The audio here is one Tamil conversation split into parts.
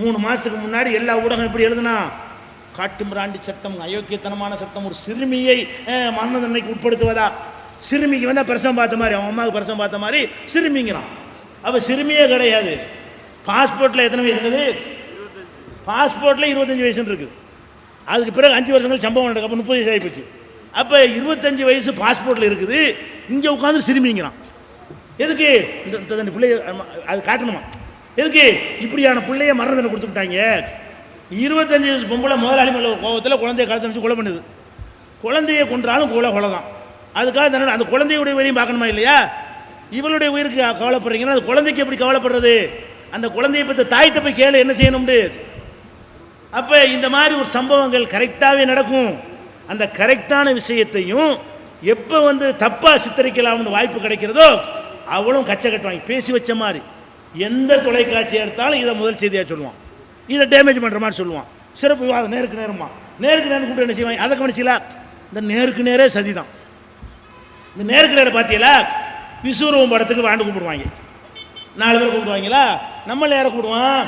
3 மாதத்துக்கு முன்னாடி எல்லா ஊடகம் எப்படி எழுதுனா, காட்டு மிராண்டி சட்டம், அயோக்கியத்தனமான சட்டம், ஒரு சிறுமியை மரண தண்டனைக்கு உட்படுத்துவதா, சிறுமிக்கு வந்து பிரசவம் பார்த்த மாதிரி, அவன் அம்மாவுக்கு பிரசவம் பார்த்த மாதிரி சிறுமிங்கிறான். அப்போ சிறுமியே கிடையாது. பாஸ்போர்ட்டில் எத்தனை வயசு இருக்குது? பாஸ்போர்ட்டில் 25 வயசுன்னு இருக்குது. அதுக்கு பிறகு 5 வருஷங்கள் சம்பவம் நடக்கும். அப்போ 30 வயசு ஆகிப்போச்சு. அப்போ 25 வயசு பாஸ்போர்ட்டில் இருக்குது, இங்கே உட்காந்து சிறுமிங்கிறான். எதுக்கு? இந்த பிள்ளைய அது காட்டணுமா? எதுக்கு இப்படியான பிள்ளைய மரண தண்டனை கொடுத்து விட்டாங்க? 25 வயசு பொம்பளை முதலாளி மேலே கோபத்தில் குழந்தைய கழுத்தை வச்சு கொலை பண்ணுது. குழந்தைய கொன்றாலும் கொலை தான். அதுக்காக தானே அந்த குழந்தையுடைய உயிரையும் பார்க்கணுமா இல்லையா? இவளுடைய உயிருக்கு கவலைப்படுறீங்கன்னா அது குழந்தைக்கு எப்படி கவலைப்படுறது? அந்த குழந்தையை பற்றி தாயிட்ட போய் கேளு என்ன செய்யணும்னு. அப்போ இந்த மாதிரி ஒரு சம்பவங்கள் கரெக்டாகவே நடக்கும். அந்த கரெக்டான விஷயத்தையும் எப்போ வந்து தப்பாக சித்தரிக்கலாம்னு வாய்ப்பு கிடைக்கிறதோ அவளும் கச்சை கட்டுவாங்க. பேசி வச்ச மாதிரி எந்த தொலைக்காட்சி எடுத்தாலும் இதை முதல் செய்தியாக சொல்லுவான், இதை டேமேஜ் பண்ணுற மாதிரி சொல்லுவான். சிறப்பு விவாதம் நேருக்கு நேரமா, நேருக்கு நேரம் கூப்பிட்டு என்ன செய்வாங்க? அதை கவனிச்சிங்களா? இந்த நேருக்கு நேரே சதி தான். இந்த நேருக்கு நேரம் பார்த்தீங்களா? விஸ்வரூபம் படத்துக்கு வாண்டு கூப்பிடுவாங்க, 4 பேர் கூப்பிடுவாங்களா? நம்மள யாரை கூப்பிடுவான்?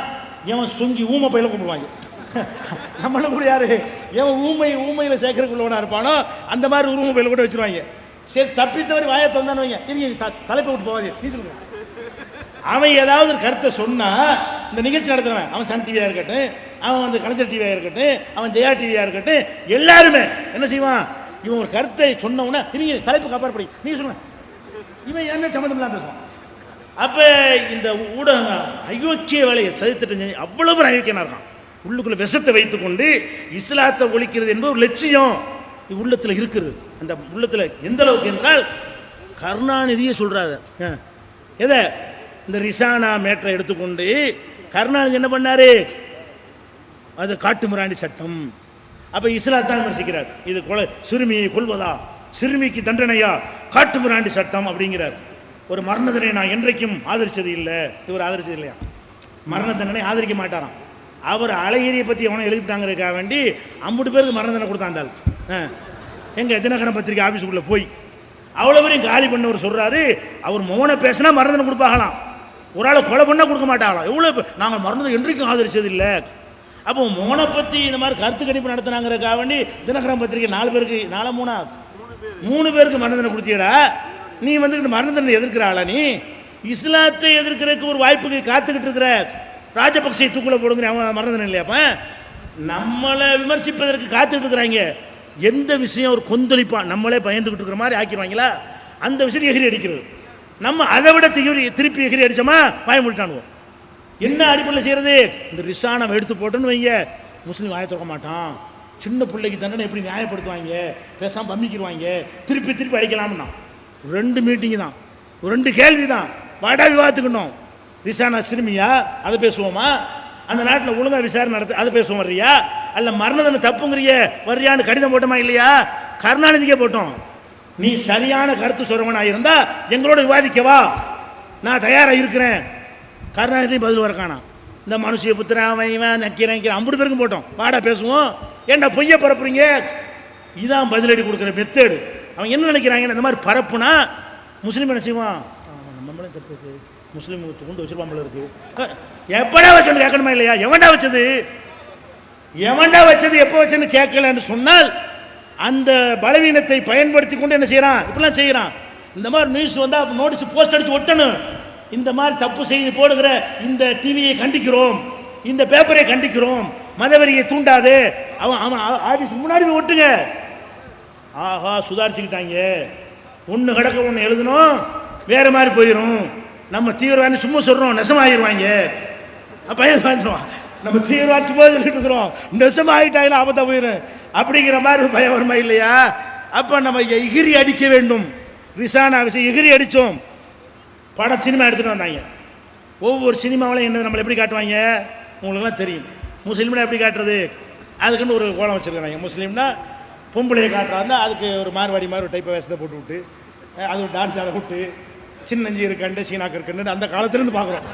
எவன் சொங்கி ஊமை பையில கூப்பிடுவாங்க. நம்மள கூட யாரு எவன் ஊமையில் சேர்க்கறதுக்குள்ளவனா இருப்பானோ அந்த மாதிரி ஒரு ஊமை பையில கூட வச்சுருவாங்க. சரி, தப்பித்தவரை வாயை தந்தான்னு வைங்க, தலைப்பை விட்டு போவாது. அவன் ஏதாவது ஒரு கருத்தை சொன்னா இந்த நிகழ்ச்சி நடத்துறவன், அவன் சன் டிவியாக இருக்கட்டும், அவன் வந்து கலைஞர் டிவியாக இருக்கட்டும், அவன் ஜெயா டிவியாக இருக்கட்டும், எல்லாருமே என்ன செய்வான்? இவன் ஒரு கருத்தை சொன்ன உடனே நீங்க தலைப்பு காப்பாற்படி நீங்க சொல்லுங்க, இவன் எந்த சம்மந்தம் இல்லாமல் பேசுவான். அப்போ இந்த ஊடகம் அயோக்கிய வேலையை சதித்திட்டு அவ்வளவு அயோக்கியனா இருக்கான். உள்ளுக்குள்ள விஷத்தை வைத்துக்கொண்டு இஸ்லாத்தை ஒழிக்கிறது என்பது ஒரு லட்சியம் உள்ளத்தில் இருக்கிறது. அந்த உள்ளத்தில் எந்த அளவுக்கு என்றால் கருணாநிதியே சொல்றாரு. எதை? இந்த ரிசானா மேட்டரை எடுத்துக்கொண்டு கருணாநிதி என்ன பண்ணாரு? அது காட்டு மிராண்டி சட்டம். அப்போ இஸ்லாத்தான் விமர்சிக்கிறார். இது கொலை, சிறுமியை கொல்வதா, சிறுமிக்கு தண்டனையா, காட்டு மிராண்டி சட்டம் அப்படிங்கிறார். ஒரு மரண தண்டனை நான் என்றைக்கும் ஆதரிச்சது இல்லை. இவர் ஆதரிச்சது இல்லையா? மரண தண்டனை ஆதரிக்க மாட்டாராம். அவர் அழகிரியை பற்றி எவனோ எழுதிட்டாங்கிறதுக்காக வேண்டி 50 பேருக்கு மரண தண்டனை கொடுத்தாந்தாள். எங்கள் தினகரன் பத்திரிக்கை ஆஃபீஸுக்குள்ளே போய் அவ்வளோ பேரையும் காலி பண்ணவர் சொல்கிறாரு, அவர் மௌன பேசினா மரண தண்டனை கொடுப்பாகலாம், ஒரு ஆளை கொலை பண்ணால் கொடுக்க மாட்டாங்களாம். எவ்வளோ நாங்கள் மரண தண்டனை என்றைக்கும் ஆதரிச்சது இல்லை. அப்போ மௌனை பற்றி இந்த மாதிரி கருத்து கணிப்பு நடத்தினாங்கிறதுக்காக வேண்டி தினகரன் பத்திரிக்கை 4 பேருக்கு 3 பேருக்கு மரண தண்டனை கொடுத்தியடா. நீ வந்து மரண தண்டனை எதிர்க்கிறாளா? நீ இஸ்லாத்தை எதிர்க்கிறதுக்கு ஒரு வாய்ப்புக்கு காத்துக்கிட்டு இருக்கிற ராஜபக்சே தூக்குல போடுங்கிற அவன் மரண தண்டனை இல்லையாப்ப? நம்மளை விமர்சிப்பதற்கு காத்துக்கிட்டு இருக்கிறாங்க. எந்த விஷயம் ஒரு கொந்தளிப்பான் நம்மளே பயந்துக்கிட்டு இருக்கிற மாதிரி ஆக்கிடுவாங்களா? அந்த விஷயத்தை எகிரி அடிக்கிறது. நம்ம அதை விட திருப்பி எகிரி அடிச்சோமா வாய முடிட்டானுவோம். என்ன அடிப்படையில் செய்யறது? இந்த ரிசானை எடுத்து போட்டோன்னு வைங்க, முஸ்லீம் வாய திறக்க மாட்டான். சின்ன பிள்ளைக்கு தண்டனை எப்படி நியாயப்படுத்துவாங்க? பேசாமல் பம்மிக்கிடுவாங்க, திருப்பி அடிக்கலாம்னா 2 மீட்டிங்கு தான், 2 கேள்வி தான். வாடா விவாதத்துக்கணும். ரிசானா சிறுமியா, அதை பேசுவோமா? அந்த நாட்டில் ஒழுங்காக விசாரணை நடத்து, அதை பேசுவோம் வர்றியா? அல்ல மரண தண்டனை தப்புங்கிறிய வர்றியான்னு கடிதம் போட்டோமா இல்லையா? கருணாநிதிக்கே போட்டோம். நீ சரியான கருத்து சொல்றவனாக இருந்தா எங்களோட விவாதிக்கவா, நான் தயாராக இருக்கிறேன். கருணாநிதியும் பதில் வரக்கானா? இந்த மனுஷிய புத்திரான் நக்கிறேன் 50 பேருக்கும் போட்டோம். வாடா பேசுவோம். ஏன்டா பொய்ய பரப்புறீங்க? இதான் பதிலடி கொடுக்குற மெத்தேடு. அவன் என்ன நினைக்கிறாங்க? இந்த மாதிரி பரப்புனா முஸ்லீம் என்ன செய்வான்? நம்மளே தப்பு, முஸ்லீம் கொண்டு வச்சிருப்பாம்பள இருக்கு. எப்படா வச்சது கேட்கணுமா இல்லையா? எவன்டா வச்சது எப்போ வச்சதுன்னு கேட்கலன்னு சொன்னால் அந்த பலவீனத்தை பயன்படுத்தி கொண்டு என்ன செய்யறான்? இப்படிலாம் செய்யறான். இந்த மாதிரி நியூஸ் வந்தால் நோட்டீஸ் போஸ்ட் அடிச்சு ஒட்டணும். இந்த மாதிரி தப்பு செய்து போடுகிற இந்த டிவியை கண்டிக்கிறோம், இந்த பேப்பரை கண்டிக்கிறோம், மதவெறியை தூண்டாது. அவன் ஆஃபீஸ் முன்னாடி போய் ஒட்டுங்க. ஆஹா சுதாரிச்சுக்கிட்டாங்க. ஒன்று கிடக்க ஒன்று எழுதணும், வேற மாதிரி போயிடும். நம்ம தீவிரவாதி சும்மா சொல்கிறோம், நெசமாகிடுவாங்க. பையன் வாங்கிடுவான். நம்ம தீவிரவாதி போய் சொல்லிட்டு இருக்கிறோம், நெசமாகிட்டாங்கன்னா ஆபத்தாக போயிடும் அப்படிங்கிற மாதிரி பயம் வருமா இல்லையா? அப்போ நம்ம எகிரி அடிக்க வேண்டும். ரிசானா விஷயம் எகிரி அடித்தோம். படம் சினிமா எடுத்துகிட்டு வந்தாங்க. ஒவ்வொரு சினிமாவிலையும் என்ன நம்மளை எப்படி காட்டுவாங்க உங்களுக்குலாம் தெரியும். முஸ்லீம்னா எப்படி காட்டுறது? அதுக்குன்னு ஒரு கோலம் வச்சுருக்காங்க. முஸ்லீம்னா பொம்பளையை காட்டுறாருந்தா அதுக்கு ஒரு மார்வாடி மாதிரி ஒரு டைப்பை வேஷத்தை போட்டு விட்டு அது ஒரு டான்ஸ் ஆட விட்டு சின்னஞ்சி இருக்கண்டு சீனாக்கு இருக்கண்டு அந்த காலத்துலேருந்து பார்க்குறோம்.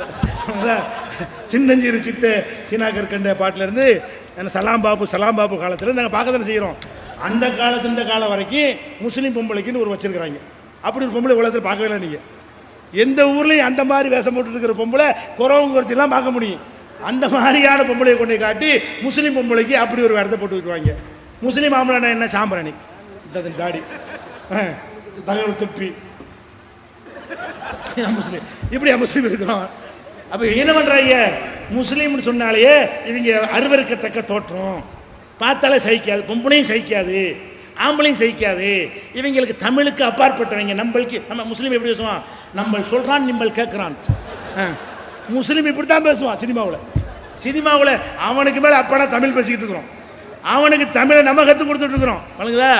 சின்னஞ்சி இருச்சிட்டு சீனாக்கு இருக்கண்ட பாட்டிலேருந்து சலாம் பாபு காலத்துலேருந்து நாங்கள் பார்க்க தானே செய்கிறோம். அந்த காலத்து இந்த காலம் வரைக்கும் முஸ்லீம் பொம்பளைக்குன்னு ஒரு வச்சுருக்கிறாங்க. அப்படி ஒரு பொம்பளை உலகத்தில் பார்க்கவே இல்லை. நீங்கள் எந்த ஊர்லேயும் அந்த மாதிரி வேஷம் போட்டு இருக்கிற பொம்பளை குறவங்குறதெல்லாம் பார்க்க முடியும். அந்த மாதிரியான பொம்பளையை கொண்டு காட்டி முஸ்லீம் பொம்பளைக்கு அப்படி ஒரு இடத்த போட்டு விட்டுருவாங்க. முஸ்லீம் ஆம்பளை என்ன சாம்பிராணி தாடி தலைவர் துப்பி முஸ்லீம் இப்படி முஸ்லீம் இருக்கிறோம். அப்போ என்ன பண்ணுறாங்க, முஸ்லீம்னு சொன்னாலேயே இவங்க அருவருக்கத்தக்க தோற்றம், பார்த்தாலே சகிக்காது, பொம்பளையும் சகிக்காது, ஆம்பளையும் சகிக்காது. இவங்களுக்கு தமிழுக்கு அப்பாற்பட்டவங்க. நம்மளுக்கு நம்ம முஸ்லீம் எப்படி பேசுவான், நம்ம சொல்கிறான் நிம்பள் கேட்குறான். முஸ்லீம் இப்படி தான் பேசுவான். சினிமாவில் அவனுக்கு மேலே அப்பனா தமிழ் பேசிக்கிட்டு இருக்கிறோம், அவனுக்கு தமிழை நம்ம கற்றுக் கொடுத்துட்டு இருக்கிறோம். வணங்குதா,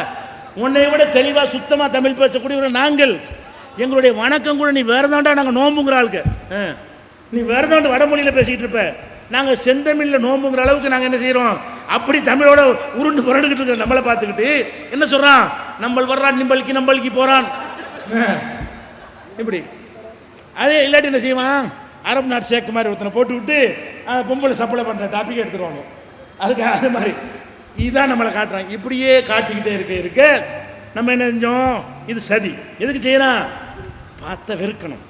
உன்னை விட தெளிவாக சுத்தமாக தமிழ் பேசக்கூடிய நாங்கள், எங்களுடைய வணக்கம் கூட நீ வேறதாண்டா நாங்கள் நோம்புங்கிற ஆளுக்கு, நீ வேறதாண்டு வடமொழியில் பேசிக்கிட்டு இருப்ப, நாங்கள் செந்தமிழில் நோம்புங்கிற அளவுக்கு நாங்கள் என்ன செய்கிறோம், அப்படி தமிழோட உருண்டு புரண்டுக்கிட்டு இருக்கிற நம்மளை பார்த்துக்கிட்டு என்ன சொல்கிறான், நம்மள் வர்றான் நம்பளுக்கு போகிறான். இப்படி அதே இல்லாட்டி என்ன செய்வான், அரபு நாட்டு சேர்க்க மாதிரி ஒருத்தனை போட்டு விட்டு பொம்பளை சப்ளை பண்ணுற டாப்பிக்கை எடுத்துருவாங்க. அதுக்கு அது மாதிரி இதுதான் நம்மளை காட்டுறாங்க. இப்படியே காட்டிக்கிட்டே இருக்க நம்ம என்ன செஞ்சோம், இது சதி. எதுக்கு செய்யலாம், பார்த்த வெறுக்கணும்.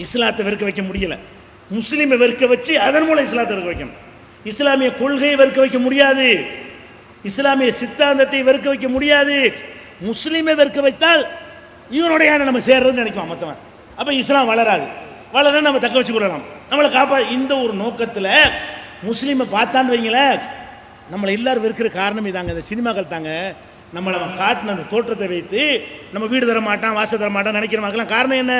இஸ்லாத்தை வெறுக்க வைக்க முடியல, முஸ்லீமை வெறுக்க வச்சு அதன் மூலம் இஸ்லாத்தை வெறுக்க வைக்கணும். இஸ்லாமிய கொள்கையை வெறுக்க வைக்க முடியாது, இஸ்லாமிய சித்தாந்தத்தை வெறுக்க வைக்க முடியாது. முஸ்லீமை வெறுக்க வைத்தால் இவனுடைய நம்ம சேர்றதுன்னு நினைக்குவான் மற்றவன். அப்போ இஸ்லாம் வளராது, வளர நம்ம தக்க வச்சு கொள்ளலாம், நம்மளை இந்த ஒரு நோக்கத்தில் முஸ்லீமை பார்த்தான்னு வைங்களேன், நம்மளை எல்லாரும் வெறுக்கிற காரணம் இதாங்க, இந்த சினிமாக்கள் தாங்க. நம்மளை அவன் காட்டின அந்த தோற்றத்தை வைத்து நம்ம வீடு தர மாட்டான், வாசல் தர மாட்டான் நினைக்கிற மக்கள்லாம் காரணம் என்ன,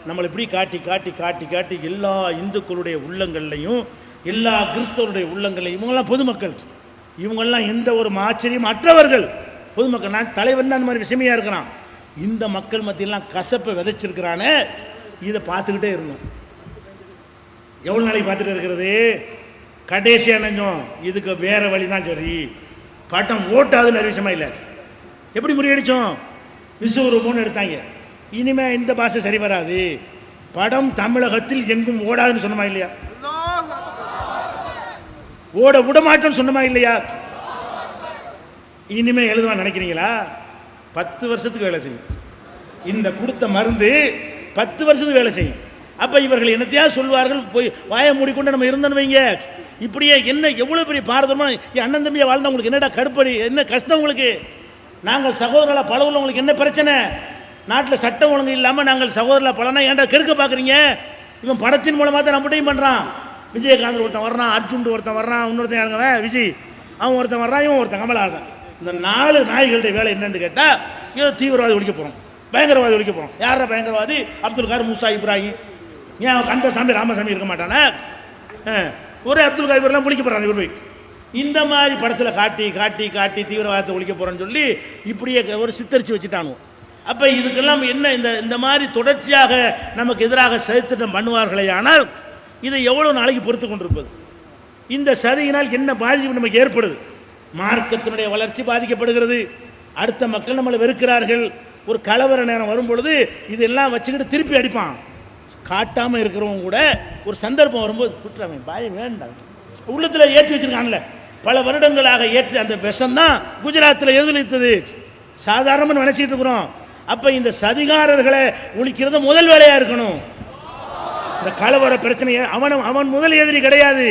நம்மளை இப்படி காட்டி காட்டி காட்டி காட்டி எல்லா இந்துக்களுடைய உள்ளங்கள்லையும் எல்லா கிறிஸ்தவருடைய உள்ளங்கள்லையும் இவங்கெல்லாம் பொதுமக்கள், இவங்கெல்லாம் எந்த ஒரு ஆச்சரியம் அற்றவர்கள் பொதுமக்கள். நான் தலைவன் அந்த மாதிரி விஷயமையாக இருக்கிறான். இந்த மக்கள் மத்தியெல்லாம் கசப்பை விதைச்சிருக்கிறானே, இதை பார்த்துக்கிட்டே இருந்தோம். எவ்வளோ நாளைக்கு பார்த்துட்டு இருக்கிறது, கடைசியாக நினைஞ்சோம் இதுக்கு வேறு வழி தான் சரி, பட்டம் ஓட்டாதுன்னு நிறைய விஷயமா இல்லை. எப்படி முறியடித்தோம், விஸ்வரூபம்னு எடுத்தாங்க. இனிமேல் இந்த பாஷை சரி வராது, படம் தமிழகத்தில் எங்கும் ஓடாதுன்னு சொன்னமா இல்லையா, ஓட விடமாட்டோன்னு சொன்னமா இல்லையா. இனிமேல் எழுதுவான்னு நினைக்கிறீங்களா, 10 வருஷத்துக்கு வேலை செய்யும். இந்த கொடுத்த மருந்து 10 வருஷத்துக்கு வேலை செய்யும். அப்போ இவர்கள் என்னத்தையா சொல்வார்கள், போய் வாயை மூடிக்கொண்டு நம்ம இருந்தோன்னு வைங்க. இப்படியே என்ன எவ்வளோ பெரிய பாரதமாக என் அண்ணன் தம்பியை வாழ்ந்தா உங்களுக்கு என்னடா கடுப்படி, என்ன கஷ்டம் உங்களுக்கு, நாங்கள் சகோதரர்களாக பழகுல உங்களுக்கு என்ன பிரச்சனை, நாட்டில் சட்டம் ஒழுங்கு இல்லாமல் நாங்கள் சகோதரர்களாக பழனா ஏன்டா கெடுக்க பார்க்குறீங்க. இவன் படத்தின் மூலமாக தான் நம்மகிட்டையும் பண்ணுறான். விஜயகாந்த் ஒருத்தன் வர்றான், அர்ஜுன் ஒருத்தன் வர்றான், இன்னொருத்தன் யாருங்க விஜய், அவன் ஒருத்தன் வர்றான், இவன் ஒருத்தன் கமலஹாசன். இந்த 4 நாய்களுடைய வேலை என்னன்னு கேட்டால், ஏதோ தீவிரவாதி ஒழிக்க போகிறோம், பயங்கரவாதி ஒழிக்க போகிறோம். யார பயங்கரவாதி, அப்துல் கார், மூசா, இப்ராஹிம். ஏன் அந்த சாமி ராமசாமி இருக்க மாட்டானே, ஒரே அப்துல் கார் முடிக்க போகிறாங்க இவர் போய். இந்த மாதிரி படத்தில் காட்டி காட்டி காட்டி தீவிரவாதத்தை ஒழிக்க போகிறோன்னு சொல்லி இப்படியே ஒரு சித்தரித்து வச்சுட்டானுவோம். அப்போ இதுக்கெல்லாம் என்ன, இந்த மாதிரி தொடர்ச்சியாக நமக்கு எதிராக சதித்திட்டம் பண்ணுவார்களே, ஆனால் இதை எவ்வளோ நாளைக்கு பொறுத்து கொண்டிருப்பது. இந்த சதியினால் என்ன பாதிப்பு நமக்கு ஏற்படுது, மார்க்கத்தினுடைய வளர்ச்சி பாதிக்கப்படுகிறது, அடுத்த மக்கள் நம்மளை வெறுக்கிறார்கள். ஒரு கலவர நேரம் வரும்பொழுது இதெல்லாம் வச்சுக்கிட்டு திருப்பி அடிப்பான். காட்டாமல் இருக்கிறவங்க கூட ஒரு சந்தர்ப்பம் வரும்போது குற்றவன் பாய் வேண்டாம் உள்ளத்தில் ஏற்றி வச்சிருக்கான்ல, பல வருடங்களாக ஏற்றி அந்த விஷம்தான் குஜராத்தில் எதிர்த்தது சாதாரணமாக நினச்சிக்கிட்டு இருக்கிறோம். அப்போ இந்த சதிகாரர்களை ஒழிக்கிறது முதல் வேலையாக இருக்கணும். இந்த கலவர பிரச்சனையை அவன் முதல் எதிரி கிடையாது.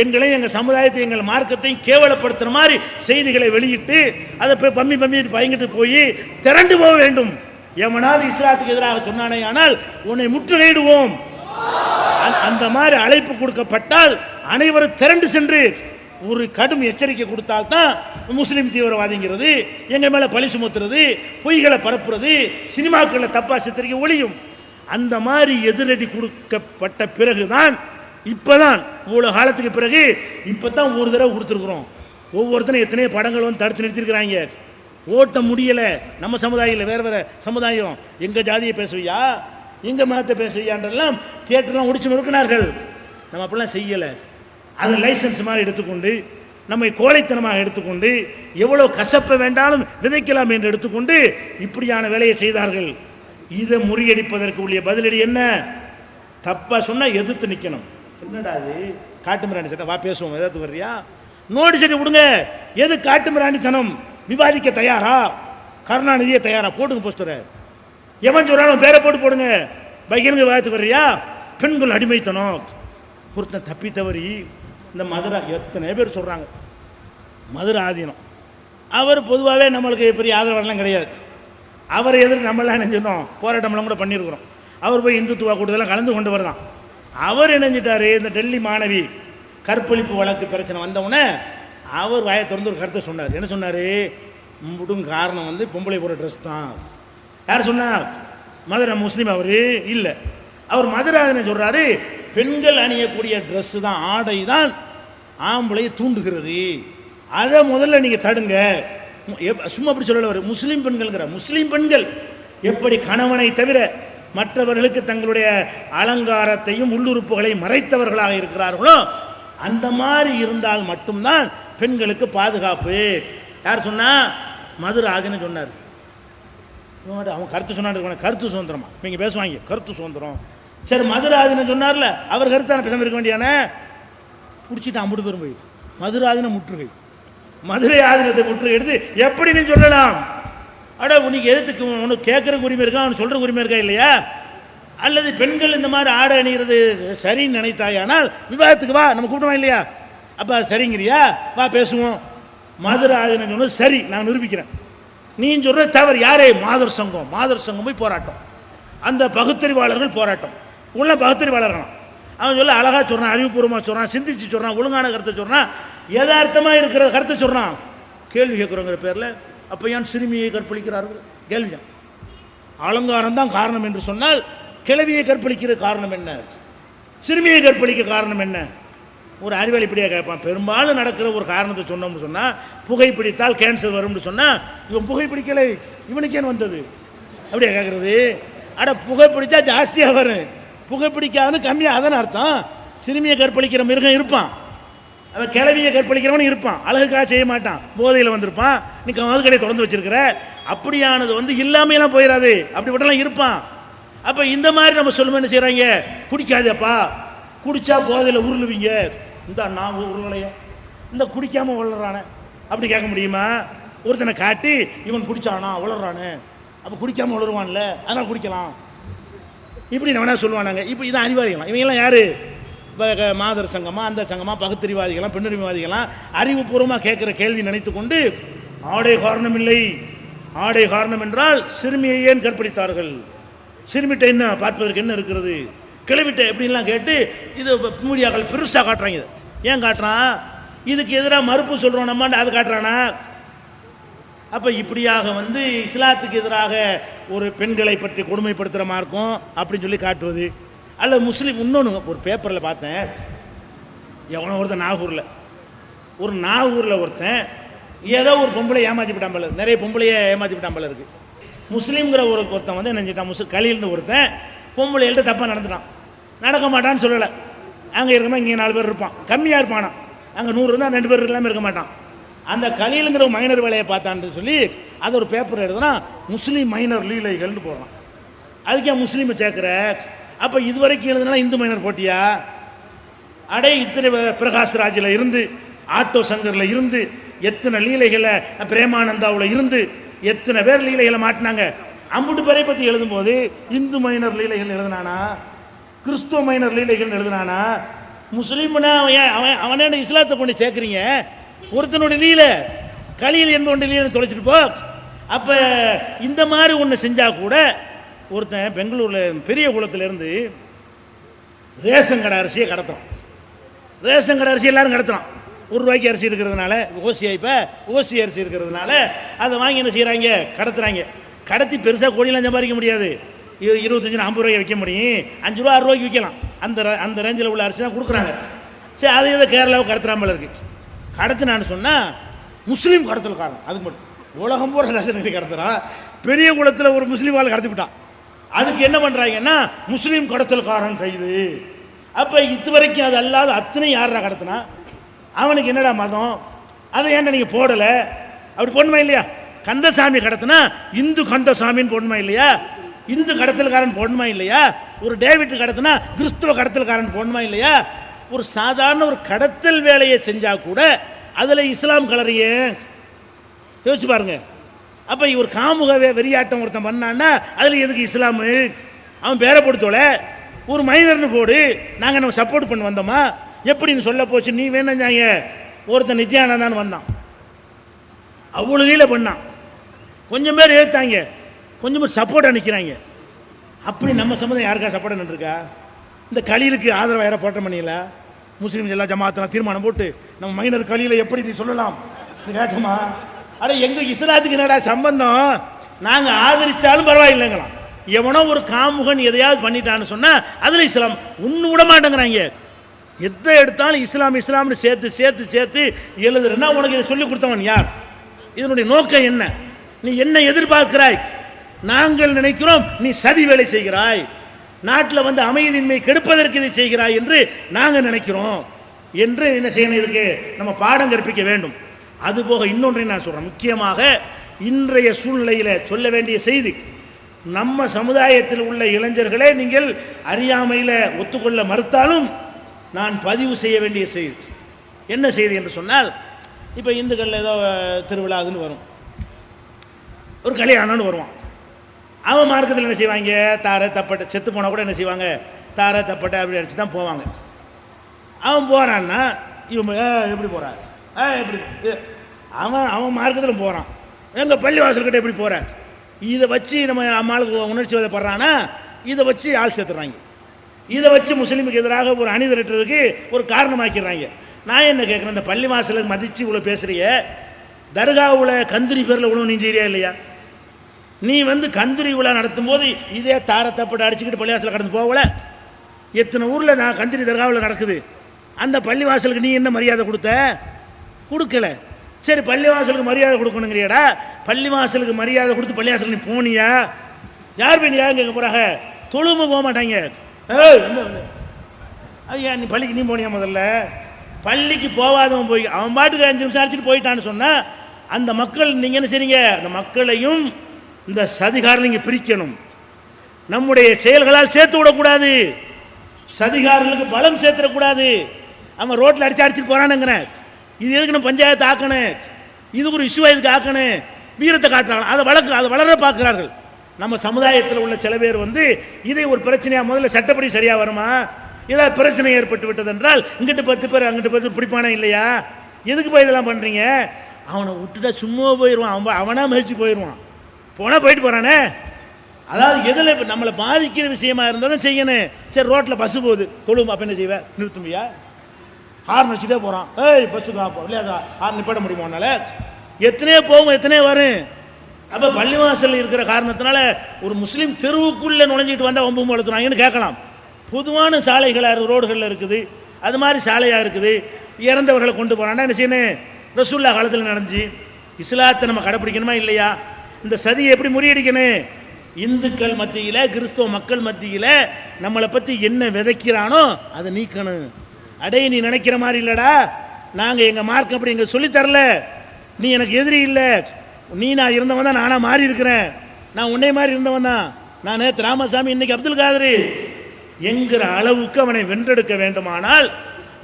எங்களையும் எங்கள் சமுதாயத்தை எங்கள் மார்க்கத்தையும் கேவலப்படுத்துகிற மாதிரி செய்திகளை வெளியிட்டு அதை போய் பம்மி பயங்கிட்டு போய் திரண்டு போக வேண்டும். எவனாவது இஸ்லாத்துக்கு எதிராக சொன்னானே ஆனால் உன்னை முற்றுகையிடுவோம். அந்த மாதிரி அழைப்பு கொடுக்கப்பட்டால் அனைவரும் திரண்டு சென்று ஒரு கடும் எச்சரிக்கை கொடுத்தால்தான் முஸ்லீம் தீவிரவாதிங்கிறது, எங்கள் மேலே பழி சுமத்துறது, பொய்களை பரப்புறது, சினிமாக்களில் தப்பா சித்தரிக்க ஒழியும். அந்த மாதிரி எதிரடி கொடுக்கப்பட்ட பிறகுதான், இப்போதான் இவ்வளோ காலத்துக்கு பிறகு இப்போ தான் ஒரு தடவை கொடுத்துருக்குறோம். ஒவ்வொருத்தரும் எத்தனையோ படங்கள் வந்து தடுத்து நிறுத்திருக்கிறாங்க. ஓட்ட முடியலை. நம்ம சமுதாயத்தில் வேறு சமுதாயம், எங்கள் ஜாதியை பேசுவியா, எங்கள் மதத்தை பேசுவியான்றெல்லாம் தியேட்டர்லாம் முடிச்சு நொறுக்கினார்கள். நம்ம அப்படிலாம் செய்யலை. அதை லைசன்ஸ் மாதிரி எடுத்துக்கொண்டு, நம்மை கோழைத்தனமாக எடுத்துக்கொண்டு, எவ்வளோ கசப்பை வேண்டாலும் விதைக்கலாம் என்று எடுத்துக்கொண்டு இப்படியான வேலையை செய்தார்கள். இதை முறியடிப்பதற்கு உள்ள பதிலடி என்ன? தப்பாக சொன்னால் எதிர்த்து நிற்கணும். என்னடா அது காட்டு மிராண்டி சட்டம், வா பேசுவோம், எதிர்த்து வர்றியா, நோட்டீஸ் அடி கொடுங்க. எது காட்டு மிராண்டித்தனம்? விவாதிக்க தயாரா? கருணாநிதியை தயாரா? போடுங்க போஸ்டரை. எவன் சொல்றாலும் பேரை போடுங்க. பகிரங்க விவாதத்துக்கு வர்றியா? பெண்கள் அடிமைத்தனம், ஒருத்தன் தப்பி தவறி இந்த மதுரை எத்தனை பேர் சொல்கிறாங்க மதுரை ஆதீனம், அவர் பொதுவாகவே நம்மளுக்கு பெரிய ஆதரவாளெலாம் கிடையாது. அவரை எதிர்த்து நம்மளாம் என்ன சொன்னோம், போராட்டம்லாம் கூட பண்ணியிருக்கிறோம். அவர் போய் இந்துத்துவா கூட்டத்தெல்லாம் கலந்து கொண்டு வரதான். அவர் இணைஞ்சிட்டார். இந்த டெல்லி மாணவி கற்பழிப்பு வழக்கு பிரச்சனை வந்தவுடனே அவர் வாயை திறந்து ஒரு கருத்தை சொன்னார். என்ன சொன்னார், முடும் காரணம் வந்து பொம்பளை போகிற ட்ரெஸ் தான். யார் சொன்னார், மதுரை முஸ்லீம் அவர் இல்லை. அவர் மதுரை சொல்கிறாரு, பெண்கள் அணியக்கூடிய ட்ரெஸ்ஸு தான், ஆடை தான் ஆம்பளையை தூண்டுகிறது, அதை முதல்ல நீங்கள் தடுங்க. சும்மா அப்படி சொல்லல, அவர் முஸ்லீம் பெண்கள்ங்கிற முஸ்லீம் பெண்கள் எப்படி கணவனை தவிர மற்றவர்களுக்கு தங்களுடைய அலங்காரத்தையும் உள்ளுறுப்புகளை மறைத்தவர்களாக இருக்கிறார்களோ அந்த மாதிரி இருந்தால் மட்டும்தான் பெண்களுக்கு பாதுகாப்பு. யார் சொன்னா, மதுரை ஆதின்னு சொன்னார். அவன் கருத்து சொன்னான், கருத்து சுதந்திரமா நீங்கள் பேசுவாங்க, கருத்து சுதந்திரம். சரி, மதுரை ஆதின்னு சொன்னார்ல, அவர் கருத்தான பேசாமல் இருக்க வேண்டியானே. பிடிச்சிட்டு அம்புட்டு பேரும் போய் மதுரை ஆதின முற்றுகை, மதுரை ஆதீனத்தை முற்றுகை எடுத்து எப்படி நீ சொல்லலாம்? அட உனக்கு எதுக்கு உனக்கு கேட்குற உரிமை இருக்கா, அவனுக்கு சொல்கிற உரிமை இருக்கா இல்லையா? அல்லது பெண்கள் இந்த மாதிரி ஆடை அணிகிறது சரின்னு நினைத்தாயானால் விவாதத்துக்கு வா, நம்ம கூப்பிடுவோம் இல்லையா? அப்போ சரிங்கிறியா, வா பேசுவோம். மதுரை ஆதீனம் சொன்னது சரி, நான் நிரூபிக்கிறேன். நீ சொல்கிறது தவறு. யாரே? மாதர் சங்கம். மாதர் சங்கம் போய் போராட்டம், அந்த பகுத்தறிவாளர்கள் போராட்டம், உள்ள பகுத்தறிவாளர்கள். அவன் சொல்ல அழகாக சொல்கிறான், அறிவுபூர்வமாக சொல்கிறான், சிந்திச்சு சொல்கிறான், ஒழுங்கான கருத்தை சொல்கிறான், யதார்த்தமாக இருக்கிற கருத்தை சொல்கிறான். கேள்வி கேட்குறோங்கிற பேரில் அப்போ ஏன் சிறுமியை கற்பழிக்கிறார்கள்? கேள்விதான். அலங்காரம் தான் காரணம் என்று சொன்னால் கிழவியை கற்பழிக்கிற காரணம் என்ன? சிறுமியை கற்பழிக்க காரணம் என்ன? ஒரு அறிவாளி இப்படியாக கேட்பான். பெரும்பாலும் நடக்கிற ஒரு காரணத்தை சொன்னோம்னு சொன்னால், புகைப்பிடித்தால் கேன்சர் வரும்னு சொன்னால், இவன் புகைப்பிடிக்கலை, இவனுக்கு ஏன் வந்தது அப்படியே கேட்குறது. அட புகைப்பிடித்தா ஜாஸ்தியாக வரும், புகைப்பிடிக்காது கம்மியாக, அதன் அர்த்தம். சிறுமியை கற்பழிக்கிற மிருகம் இருப்பான், அவன் கிளவியை கற்பழிக்கிறவன் இருப்பான், அழகுக்காக செய்ய மாட்டான், போதையில் வந்திருப்பான், நீ மது கடையை தொடர்ந்து வச்சிருக்கிற. அப்படியானது வந்து இல்லாமையெல்லாம் போயிடாது, அப்படிப்பட்டலாம் இருப்பான். அப்போ இந்த மாதிரி நம்ம சொல்லுவோம், என்ன செய்கிறாங்க, குடிக்காதப்பா, குடித்தா போதையில் உருளுவீங்க, இந்த நான் உருளையா, இந்த குடிக்காமல் உளறானே அப்படி கேட்க முடியுமா? ஒருத்தனை காட்டி இவன் குடித்தானா உளறானே, அப்போ குடிக்காமல் உளருவான்ல, அதனால் குடிக்கலாம், இப்படி நம்ம என்ன சொல்லுவானாங்க. இப்போ இதான் அறிவாளிகளாம். இவங்கெல்லாம் யார்? மாதர் சங்கமா, அந்த சங்கமா, பகுத்தறிவாதிகளாம், பெண்ணுரிமைவாதிகளாம் அறிவுபூர்வமாக கேட்குற கேள்வி நினைத்து கொண்டு ஆடை காரணம் இல்லை, ஆடை காரணம் என்றால் சிறுமியை ஏன் கற்பழித்தார்கள், சிறுமிட்ட என்ன பார்ப்பதற்கு என்ன இருக்கிறது, கிளவிட்ட எப்படின்லாம் கேட்டு இது மீடியாக்கள் பெருசாக காட்டுறாங்க. இது ஏன் காட்டுறான்? இதுக்கு எதிராக மறுப்பு சொல்கிறோம் நம்ம, அது காட்டுறானா? அப்போ இப்படியாக வந்து இஸ்லாத்துக்கு எதிராக ஒரு பெண்களை பற்றி கொடுமைப்படுத்துகிற மார்க்கம் அப்படின்னு சொல்லி காட்டுவது. அல்ல முஸ்லீம். இன்னொன்று ஒரு பேப்பரில் பார்த்தேன், எவனோ ஒருத்தன் நாகூரில் ஒருத்தன் ஏதோ ஒரு பொம்பளை ஏமாற்றிவிட்டான் போல, நிறைய பொம்பளையை ஏமாற்றிவிட்டான் போல இருக்குது. முஸ்லீம்ங்கிற ஒருத்தன் வந்து என்ன செஞ்சிட்டான், கலில்னு ஒருத்தன் பொம்பளைகள்கிட்ட தப்பாக நடந்துட்டான். நடக்க மாட்டான்னு சொல்லலை, அங்கே இருக்கமா இங்கே 4 பேர் இருப்பான், கம்மியாக இருப்பானா, அங்கே 100 இருந்தால் 2 பேர் இல்லாமல் இருக்க மாட்டான். அந்த கலிலுங்கிற மைனர் வேலையை பார்த்தான்னு சொல்லி அதை ஒரு பேப்பர் எடுத்துனா முஸ்லீம் மைனர் லீலைகள்னு போடுறான். அதுக்கே முஸ்லீமை சேர்க்குற. அப்போ இதுவரைக்கும் எழுதுனா இந்து மைனர் போட்டியா? அடே இத்தனை பிரகாஷ்ராஜில் இருந்து, ஆட்டோ சங்கரில் இருந்து, எத்தனை லீலைகளை பிரேமானந்தாவில் இருந்து எத்தனை பேர் லீலைகளை மாட்டினாங்க. அம்புட்டு பேரை பற்றி எழுதும்போது இந்து மைனர் லீலைகள் எழுதுனானா, கிறிஸ்துவ மைனர் லீலைகள் எழுதுனானா? முஸ்லீம்னா அவனே இஸ்லாத்தை கொண்டு சேர்க்குறீங்க. ஒருத்தனுடைய லீலை கலியில் என்பவனுடைய லீலை தொலைச்சிட்டு போ. அப்போ இந்த மாதிரி ஒன்று செஞ்சால் கூட ஒருத்தன் பெங்களூரில் பெரிய குளத்திலேருந்து ரேஷன் கடை அரிசியை கடத்துறான். ரேஷன் கடை அரிசி எல்லோரும் கடத்துறான். ₹1 அரிசி இருக்கிறதுனால, ஓசி அரிசி இருக்கிறதுனால அதை வாங்கி என்ன செய்கிறாங்க, கடத்துறாங்க. கடத்தி பெருசாக கோடியெலாம் சம்பாதிக்க முடியாது. 25-50 விற்க முடியும், ₹5 ₹6 விற்கலாம். அந்த ரேஞ்சில் உள்ள அரிசி தான் கொடுக்குறாங்க. சரி, அது இதை கேரளாவுக்கு கடத்துறாமல் இருக்குது. கடத்தினான்னு சொன்னால் முஸ்லீம் கடத்தல் காரணம். அதுக்கு மட்டும் உலகம் போகிற ரேஷன் கடத்துறான். பெரிய குளத்தில் ஒரு முஸ்லீம் ஆள் கடத்தி விட்டான். அதுக்கு என்ன பண்ணுறாங்கன்னா முஸ்லீம் கடத்தல்காரன் கைது. அப்போ இதுவரைக்கும் அது அல்லாத அத்தனை யாரா கடத்தினா, அவனுக்கு என்னடா மதம், அதை ஏன்டா நீங்கள் போடலை? அப்படி போடணுமா இல்லையா? கந்தசாமி கடத்தினா இந்து கந்தசாமின்னு போடணுமா இல்லையா? இந்து கடத்தல்காரன் போடணுமா இல்லையா? ஒரு டேவிட் கடத்தினா கிறிஸ்துவ கடத்தல்காரன் போடணுமா இல்லையா? ஒரு சாதாரண ஒரு கடத்தல் வேலையை செஞ்சால் கூட அதில் இஸ்லாம் கலரைய யோசிச்சு பாருங்க. அப்போ ஒரு காமுக வெறியாட்டம் ஒருத்தன் பண்ணான்னா அதில் எதுக்கு இஸ்லாமு? அவன் பேரை போடுத்தோல ஒரு மைனர்னு போடு, நாங்கள் நம்ம சப்போர்ட் பண்ணி வந்தோமா எப்படின்னு சொல்ல போச்சு. நீ வேணாங்க ஒருத்தன் நித்யானந்தான் வந்தான், அவ்வளோ கீழே பண்ணான், கொஞ்சம் பேர் ஏற்றாங்க, கொஞ்சம் பேர் சப்போர்ட்டாக நிற்கிறாங்க. அப்படி நம்ம சம்மந்தம் யாருக்கா சப்போர்ட்டாக நின்றுருக்கா? இந்த கலீலுக்கு ஆதரவாக யாரை போட்ட பண்ணியில முஸ்லீம்ஸ் எல்லாம் ஜமாத்தெல்லாம் தீர்மானம் போட்டு நம்ம மைனர் கலீலை எப்படி நீ சொல்லலாம் கேட்டோமா? அட எங்கள் இஸ்லாத்துக்கு என்னடா சம்பந்தம்? நாங்கள் ஆதரிச்சாலும் பரவாயில்லைங்களாம். எவனோ ஒரு காமுகன் எதையாவது பண்ணிட்டான்னு சொன்னால் அதில் இஸ்லாம் ஒன்று விட மாட்டேங்கிறாங்க. எதை எடுத்தாலும் இஸ்லாம் இஸ்லாம்னு சேர்த்து சேர்த்து சேர்த்து எழுதுறேன்னா உனக்கு இதை சொல்லி கொடுத்தவன் யார்? இதனுடைய நோக்கம் என்ன? நீ என்ன எதிர்பார்க்கிறாய்? நாங்கள் நினைக்கிறோம் நீ சதி வேலை செய்கிறாய், நாட்டில் வந்து அமைதியின்மை கெடுப்பதற்கு இதை செய்கிறாய் என்று நாங்கள் நினைக்கிறோம் என்று என்ன செய்யணும்? இதுக்கு நம்ம பாடம் கற்பிக்க வேண்டும். அதுபோக இன்னொன்றை நான் சொல்கிறேன், முக்கியமாக இன்றைய சூழ்நிலையில் சொல்ல வேண்டிய செய்தி, நம்ம சமுதாயத்தில் உள்ள இளைஞர்களே நீங்கள் அறியாமையில் ஒத்துக்கொள்ள மறுத்தாலும் நான் பதிவு செய்ய வேண்டிய செய்தி. என்ன செய்தி என்று சொன்னால், இப்போ இந்துக்களில் ஏதோ திருவிழாதுன்னு வரும், ஒரு கல்யாணம்னு வருவான். அவன் மார்க்கத்தில் என்ன செய்வாங்க? தாரை தப்பட்டை, செத்து போனால் கூட என்ன செய்வாங்க? தாரை தப்பட்டை அப்படி அடித்து தான் போவாங்க. அவன் போகிறான்னா இவன் எப்படி போகிறான்? எப்படி அவன் மார்க்கத்தில் போகிறான். எங்கள் பள்ளிவாசல்கிட்ட எப்படி போகிற? இதை வச்சு நம்ம அம்மாளுக்கு உணர்ச்சி வதப்படுறான்னா இதை வச்சு ஆள் சேர்த்துறாங்க. இதை வச்சு முஸ்லீமுக்கு எதிராக ஒரு அணி திரட்டுறதுக்கு ஒரு காரணமாக்கிறாங்க. நான் என்ன கேட்குறேன், இந்த பள்ளி வாசலுக்கு மதித்து இவ்வளோ பேசுகிறிய, தர்காவில் கந்திரி பேரில் உணவு நீ செய்கிறியா இல்லையா? நீ வந்து கந்திரி விழா நடத்தும் போது இதே தாரை தப்பட்டை அடிச்சுக்கிட்டு பள்ளிவாசலில் கடந்து போகல? எத்தனை ஊரில் நான் கந்திரி தர்காவில் நடக்குது, அந்த பள்ளிவாசலுக்கு நீ என்ன மரியாதை கொடுத்த? கொடுக்கல. சரி, பள்ளிவாசலுக்கு மரியாதை கொடுக்கணுங்கிறியாடா, பள்ளிவாசலுக்கு மரியாதை கொடுத்து பள்ளிவாசலுக்கு நீ போனியா? யார் போய் யார் கேட்க போகிறாங்க? தொழுமை போக மாட்டாங்க. ஐயா நீ பள்ளிக்கு நீ போனியா? முதல்ல பள்ளிக்கு போகாதவன் போய் அவன் பாட்டுக்கு 5 நிமிஷம் அடிச்சுட்டு போயிட்டான்னு சொன்னால் அந்த மக்கள் நீங்கள் என்ன செய்றீங்க? அந்த மக்களையும் இந்த சதிகாரில் நீங்கள் பிரிக்கணும். நம்முடைய செயல்களால் சேர்த்து விடக்கூடாது, சதிகாரர்களுக்கு பலம் சேர்த்துடக்கூடாது. அவன் ரோட்டில் அடிச்சுட்டு போகிறானுங்கிறேன், இது எதுக்கு நம்ம பஞ்சாயத்து ஆக்கணும், இது ஒரு இஷ்யூவாக இதுக்கு ஆக்கணும், வீரத்தை காட்டுறாங்க, அதை வளர பார்க்குறார்கள். நம்ம சமுதாயத்தில் உள்ள சில பேர் வந்து இதை ஒரு பிரச்சனையாக முதல்ல சட்டப்படி சரியாக வருமா? ஏதாவது பிரச்சனை ஏற்பட்டு விட்டது என்றால் இங்கிட்டு 10 பேர் அங்கிட்டு 10 பிடிப்பானே இல்லையா? எதுக்கு போய் இதெல்லாம் பண்ணுறீங்க? அவனை விட்டுட்டா சும்மா போயிடுவான், அவனா மகிழ்ச்சி போயிடுவான், போனால் போயிட்டு போகிறானே. அதாவது எதில் இப்போ நம்மளை பாதிக்கிற விஷயமா இருந்தால் தான் செய்யணும். சரி, ரோட்டில் பஸ்ஸு போகுது, தொழும், அப்போ என்ன செய்வேன்? நிறுத்தும்பியா? ஹார்ன் வச்சுட்டே போகிறான், பஸ்ஸுக்கு ஆப்போம் இல்லையா? ஹார்ன் நிப்பாட்ட முடியுமா? அதனால் எத்தனையோ போகும், எத்தனையோ வரும். அப்போ பள்ளிவாசல் இருக்கிற காரணத்தினால ஒரு முஸ்லீம் தெருவுக்குள்ளே நுழைஞ்சிட்டு வந்தால் ஒம்பு வளர்த்துனாங்கன்னு கேட்கலாம். பொதுவான சாலைகளாக ரோடுகளில் இருக்குது, அது மாதிரி சாலையாக இருக்குது, இறந்தவர்களை கொண்டு போகிறான்னா என்ன செய்யணும்? ரசூல்லா காலத்தில் நடந்துச்சு. இஸ்லாத்தை நம்ம கடைப்பிடிக்கணுமா இல்லையா? இந்த சதியை எப்படி முறியடிக்கணும்? இந்துக்கள் மத்தியில், கிறிஸ்தவ மக்கள் மத்தியில் நம்மளை பற்றி என்ன விதைக்கிறானோ அதை நீக்கணும். அடே நீ நினைக்கிற மாதிரி இல்லைடா, நாங்கள் எங்கள் மார்க் அப்படி எங்கள் சொல்லித்தரல, நீ எனக்கு எதிரி இல்லை, நீ நான் இருந்தவன் தான், நானாக மாறி இருக்கிறேன், நான் உன்னை மாதிரி இருந்தவன் தான், நான் நேற்று ராமசாமி இன்னைக்கு அப்துல் காதர் என்கிற அளவுக்கு அவனை வென்றெடுக்க வேண்டுமானால்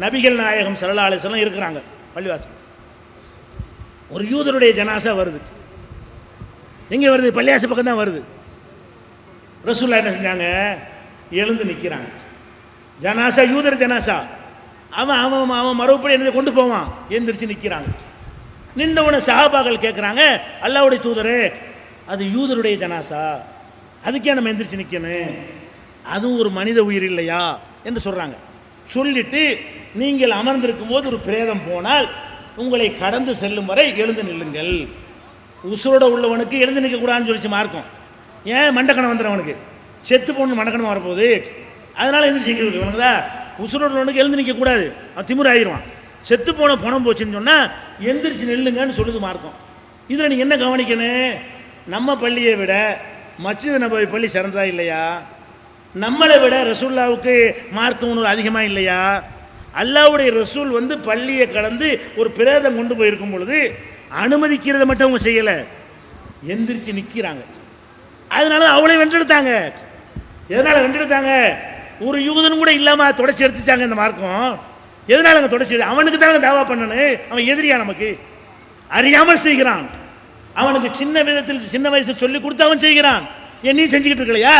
நபிகள் நாயகம் ஸல்லல்லாஹு அலைஹி வஸல்லம் இருக்கிறாங்க. பள்ளிவாசல் ஒரு யூதருடைய ஜனாசா வருது, எங்கே வருது? பள்ளிவாசல் பக்கம் தான் வருது. ரசூலுல்லாஹ் என்ன செஞ்சாங்க? எழுந்து நிற்கிறாங்க. ஜனாசா, யூதர் ஜனாசா, அவன் அவன் அவன் மறுபடி என்னதை கொண்டு போவான், எந்திரிச்சு நிற்கிறாங்க. நின்றவன சஹாபாக்கள் கேட்குறாங்க, அல்லாஹ்வுடைய தூதரே அது யூதருடைய ஜனாசா, அதுக்கே நம்ம எந்திரிச்சு நிற்கணும், அதுவும் ஒரு மனித உயிர் இல்லையா என்று சொல்கிறாங்க. சொல்லிட்டு நீங்கள் அமர்ந்திருக்கும் போது ஒரு பிரேதம் போனால் உங்களை கடந்து செல்லும் வரை எழுந்து நில்லுங்கள். உசுரோட உள்ளவனுக்கு எழுந்து நிற்கக்கூடாதுன்னு சொல்லிச்சு மார்க்கம். ஏன்? மண்டக்கணம் வந்துடுவனுக்கு, செத்து போகணும் மண்டக்கணம் வரப்போகுது, அதனால் எந்திரிச்சு நிற்கிறது. இவனுக்குதா உசுரோட உள்ளவனுக்கு எழுந்து நிற்கக்கூடாது, அவன் திமிர் ஆயிடுவான். செத்து போன பணம் போச்சுன்னு சொன்னால் எந்திரிச்சு நில்லுங்கன்னு சொல்லுது மார்க்கம். இதில் நீங்கள் என்ன கவனிக்கணும்? நம்ம பள்ளியை விட மஸ்ஜித் நபவி பள்ளி சிறந்ததா இல்லையா? நம்மளை விட ரசூல்லாவுக்கு மார்க்கம் ஒன்று அதிகமாக இல்லையா? அல்லாஹ்வுடைய ரசூல் வந்து பள்ளியை கடந்து ஒரு பிரேதம் கொண்டு போயிருக்கும் பொழுது அனுமதிக்கிறத மட்டும் அவங்க செய்யலை, எந்திரிச்சு நிற்கிறாங்க. அதனால அவளை வென்றெடுத்தாங்க. எதனால் வென்றெடுத்தாங்க? ஒரு யூதன் கூட இல்லாமல் தொடச்சி எடுத்துச்சாங்க இந்த மார்க்கம். எதனால் அங்கே தொடச்சி? அவனுக்கு தானே தாவா பண்ணணும், அவன் எதிரியா நமக்கு? அறியாமல் செய்கிறான், அவனுக்கு சின்ன விதத்தில் சின்ன வயசு சொல்லி கொடுத்து அவன் செய்கிறான். ஏன் நீ செஞ்சுக்கிட்டு இருக்கலையா?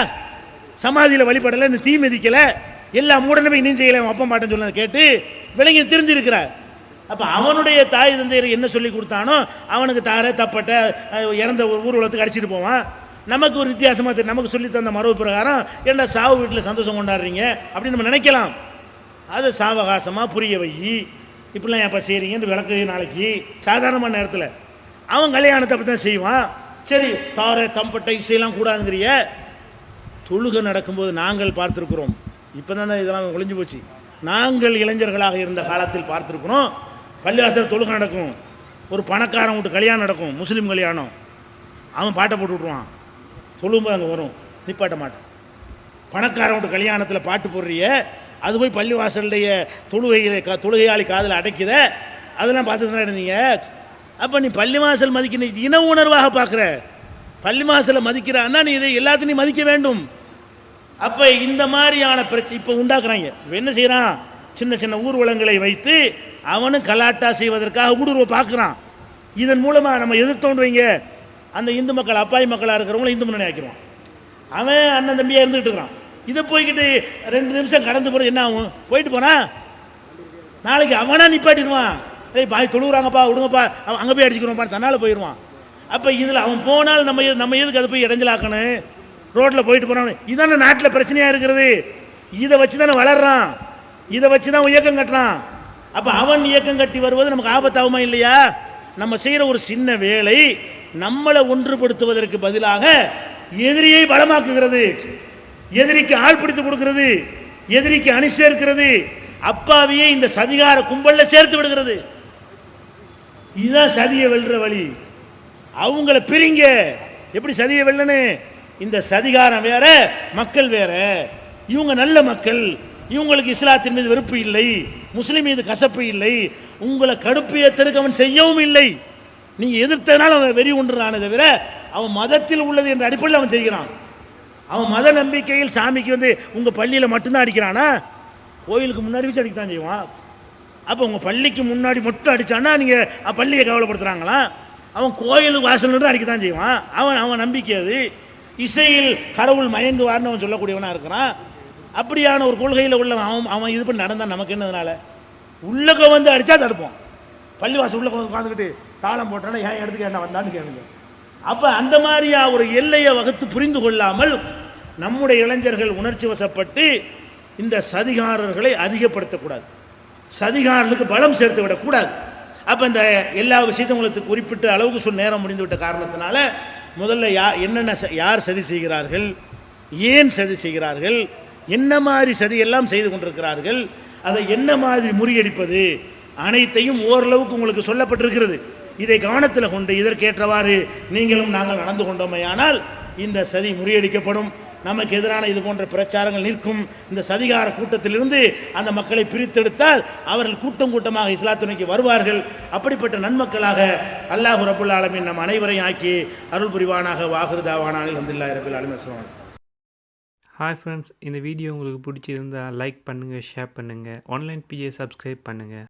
சமாதியில் வழிபடலை, இந்த தீ மிதிக்கலை, எல்லா மூடனமே இன்னும் செய்யலை, அவன் அப்பா மாட்டேன்னு சொன்னதை கேட்டு விளங்கி திருந்திருக்கிறார். அப்போ அவனுடைய தாய் தந்தையர் என்ன சொல்லி கொடுத்தானோ அவனுக்கு தார தப்பட்ட இறந்த ஊர்வலத்துக்கு அடிச்சிட்டு போவான். நமக்கு ஒரு வித்தியாசமாக தெரியும், நமக்கு சொல்லி தந்த மரபு பிரகாரம் என்ன சாவு வீட்டில் சந்தோஷம் கொண்டாடுறீங்க அப்படின்னு நம்ம நினைக்கலாம். அதை சாவகாசமாக புரிய வை, இப்படிலாம் எப்போ செய்கிறீங்கன்னு விளக்கு. நாளைக்கு சாதாரணமான நேரத்தில் அவன் கல்யாணத்தை அப்படி தான் செய்வான். சரி, தார தம்பட்டை இசையெல்லாம் கூடாதுங்கிறிய. தொழுகை நடக்கும்போது நாங்கள் பார்த்துருக்குறோம், இப்போ தானே இதெல்லாம் ஒளிஞ்சு போச்சு. நாங்கள் இளைஞர்களாக இருந்த காலத்தில் பார்த்துருக்குறோம், பள்ளிவாசல் தொழுகை நடக்கும், ஒரு பணக்காரன் விட்டு கல்யாணம் நடக்கும், முஸ்லீம் கல்யாணம். அவன் பாட்டை போட்டு விட்ருவான், தொழும்போது அங்கே வரும், நிப்பாட்ட மாட்டான். பணக்காரன் விட்டு கல்யாணத்தில் பாட்டு போடுறிய, அது போய் பள்ளிவாசலுடைய தொழுகையாளி காதில் அடைக்குத, அதெல்லாம் பார்த்து தான் இருந்தீங்க. அப்போ நீ பள்ளிவாசல் மதிக்க இன உணர்வாக பார்க்குற, பள்ளிவாசலை மதிக்கிறான்னா நீ இதை எல்லாத்தையும் மதிக்க வேண்டும். அப்போ இந்த மாதிரியான பிரச்சனை இப்போ உண்டாக்குறாங்க. இப்போ என்ன செய்கிறான், சின்ன சின்ன ஊர்வலங்களை வைத்து அவனும் கலாட்டா செய்வதற்காக ஊடுருவ பார்க்குறான். இதன் மூலமாக நம்ம எதிர்த்தோண்டு வைங்க, அந்த இந்து மக்கள் அப்பாவி மக்களாக இருக்கிறவங்கள இந்து முன்னணி ஆக்கிடுவான். அவன் அண்ணன் தம்பியாக இருந்துகிட்டு இருக்கிறான். இதை போய்கிட்டு 2 நிமிஷம் கடந்து போகிறது என்ன ஆகும், போயிட்டு போனா நாளைக்கு அவனா நிப்பாட்டிடுவான். ஏய் பாய் தொழுகிறாங்கப்பா விடுங்கப்பா, அவன் அங்கே போய் அடிச்சுக்கிறோம்ப்பா தன்னால் போயிடுவான். அப்போ இதில் அவன் போனால் நம்ம எதுக்கு அதை போய் இடைஞ்சலாக்கணும், ரோட்டில் போயிட்டு போகிறான். இதான நாட்டில் பிரச்சனையாக இருக்கிறது. இதை வச்சு தானே வளர்றான், இதை வச்சு தான் இயக்கம் கட்டுறான். அப்போ அவன் இயக்கம் கட்டி வருவது நமக்கு ஆபத்தாகுமா இல்லையா? நம்ம செய்கிற ஒரு சின்ன வேலை நம்மளை ஒன்றுபடுத்துவதற்கு பதிலாக எதிரியை பலமாக்குகிறது, எதிரிக்கு ஆள் பிடித்து கொடுக்கிறது, எதிரிக்கு அணி சேர்க்கிறது, அப்பாவியை இந்த சதிகார கும்பலில் சேர்த்து விடுகிறது. இதுதான் சதியை வெல்ற வழி. அவங்கள பிரிங்க. எப்படி சதியை வெல்லனு, இந்த சதிகாரம் வேற, மக்கள் வேற. இவங்க நல்ல மக்கள், இவங்களுக்கு இஸ்லாத்தின் மீது வெறுப்பு இல்லை, முஸ்லீம் மீது கசப்பு இல்லை, உங்களை கடுப்பு ஏற்றதுக்கு அவன் செய்யவும் இல்லை. நீங்கள் எதிர்த்ததுனால அவன் வெறி ஒன்றுறானே தவிர அவன் மதத்தில் உள்ளது என்ற அடிப்படையில் அவன் செய்கிறான். அவன் மத நம்பிக்கையில் சாமிக்கு உங்கள் பள்ளியில் மட்டும்தான் அடிக்கிறானா, கோயிலுக்கு முன்னாடி வச்சு அடிக்கத்தான் செய்வான். அப்போ உங்கள் பள்ளிக்கு முன்னாடி மட்டும் அடித்தான்னா நீங்கள் பள்ளியை கவலைப்படுத்துகிறாங்களா? அவன் கோயிலுக்கு வாசல் நின்று அடிக்கத்தான் செய்வான். அவன் நம்பிக்கை அது. இசையில் கடவுள் மயங்குவார்னு அவன் சொல்லக்கூடியவனாக இருக்கிறான். அப்படியான ஒரு கொள்கையில் உள்ள அவன் இது பண்ணி நடந்தான். நமக்கு என்னதுனால உள்ளக்க அடித்தா தடுப்போம். பள்ளிவாசல் உள்ள உட்காந்துக்கிட்டு தாளம் போட்டானா ஏன் இடத்துக்கு என்ன வந்தான்னு கேளுங்க. அப்போ அந்த மாதிரியா ஒரு எல்லையை வகுத்து புரிந்து கொள்ளாமல் நம்முடைய இளைஞர்கள் உணர்ச்சி வசப்பட்டு இந்த சதிகாரர்களை அதிகப்படுத்தக்கூடாது, சதிகாரர்களுக்கு பலம் சேர்த்து விடக்கூடாது. அப்போ இந்த எல்லா விஷயத்தையும் உங்களுக்கு குறிப்பிட்ட அளவுக்கு நேரம் முடிந்துவிட்ட காரணத்தினால முதல்ல யார் சதி செய்கிறார்கள், ஏன் சதி செய்கிறார்கள், என்ன மாதிரி சதி எல்லாம் செய்து கொண்டிருக்கிறார்கள், அதை என்ன மாதிரி முறியடிப்பது அனைத்தையும் ஓரளவுக்கு உங்களுக்கு சொல்லப்பட்டிருக்கிறது. இதை கவனத்தில் கொண்டு இதற்கேற்றவாறு நீங்களும் நாங்கள் நடந்து கொண்டோமையானால் இந்த சதி முறியடிக்கப்படும், நமக்கு எதிரான இது போன்ற பிரச்சாரங்கள் நிற்கும். இந்த சதிகார கூட்டத்திலிருந்து அந்த மக்களை பிரித்தெடுத்தால் அவர்கள் கூட்டம் கூட்டமாக இஸ்லாத்துணைக்கு வருவார்கள். அப்படிப்பட்ட நன்மக்களாக அல்லாஹ் ரப்புல் ஆலமீன் நம் அனைவரையும் ஆக்கி அருள் புரிவானாக. வாஹிருதாவானால் அல்ஹம்துலில்லாஹி ரப்பில் ஆலமீன். ஹாய் ஃப்ரெண்ட்ஸ், இந்த வீடியோ உங்களுக்கு பிடிச்சிருந்தால் லைக் பண்ணுங்கள், ஷேர் பண்ணுங்கள், ஆன்லைன் பிஏ சப்ஸ்கிரைப் பண்ணுங்கள்.